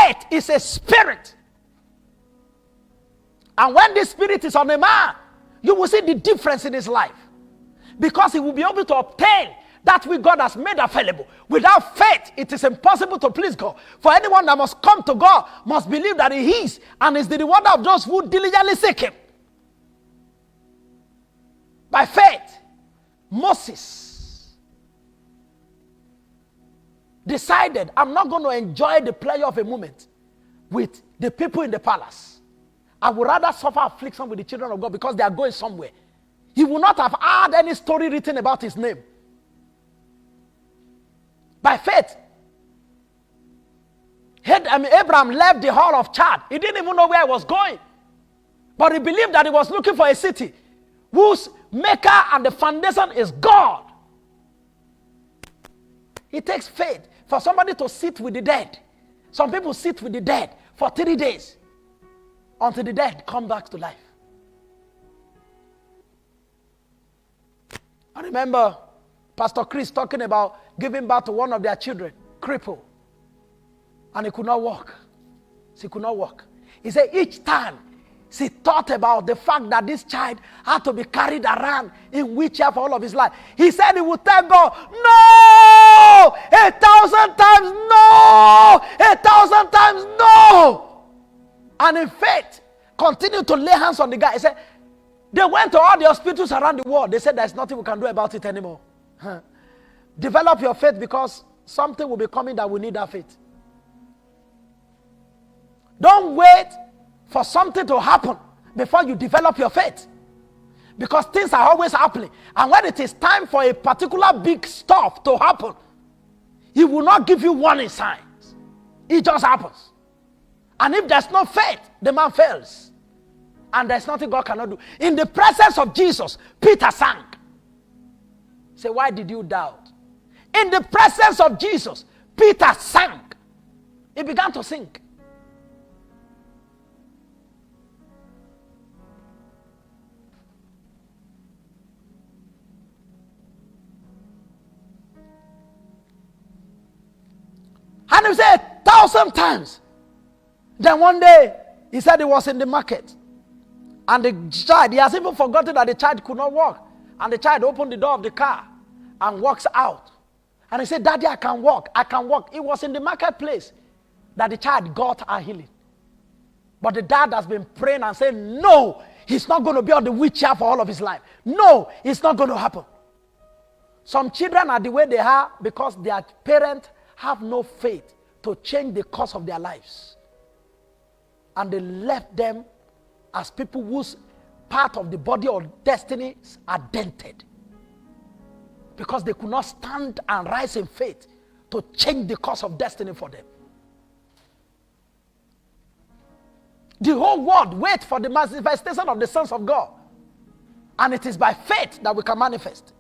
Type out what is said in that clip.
faith is a spirit. And when this spirit is on a man, you will see the difference in his life. Because he will be able to obtain that which God has made available. Without faith, it is impossible to please God. For anyone that must come to God must believe that he is, and is the rewarder of those who diligently seek him. By faith, Moses decided, I'm not going to enjoy the pleasure of a moment with the people in the palace. I would rather suffer affliction with the children of God because they are going somewhere. He would not have had any story written about his name. By faith, Abraham left the hall of Chad. He didn't even know where he was going. But he believed that he was looking for a city whose maker and the foundation is God. It takes faith for somebody to sit with the dead. Some people sit with the dead for 3 days until the dead come back to life. I remember Pastor Chris talking about giving birth to one of their children, crippled. And he could not walk. She could not walk. He said each time she thought about the fact that this child had to be carried around in wheelchair for all of his life. He said he would tell God, no! 1,000 times no! 1,000 times no! And in faith, continued to lay hands on the guy. He said, they went to all the hospitals around the world. They said there's nothing we can do about it anymore. Develop your faith, because something will be coming that will need that faith. Don't wait for something to happen before you develop your faith. Because things are always happening. And when it is time for a particular big stuff to happen, he will not give you warning signs. It just happens. And if there's no faith, the man fails. And there's nothing God cannot do. In the presence of Jesus, Peter sank. Say, why did you doubt? In the presence of Jesus, Peter sank. He began to sink. And he said 1,000 times. Then one day, he said he was in the market. And the child, he has even forgotten that the child could not walk. And the child opened the door of the car and walks out. And he said, Daddy, I can walk. I can walk. It was in the marketplace that the child got a healing. But the dad has been praying and saying, no, he's not going to be on the wheelchair for all of his life. No, it's not going to happen. Some children are the way they are because their parents have no faith to change the course of their lives. And they left them as people whose part of the body or destiny are dented. Because they could not stand and rise in faith to change the course of destiny for them. The whole world waits for the manifestation of the sons of God. And it is by faith that we can manifest.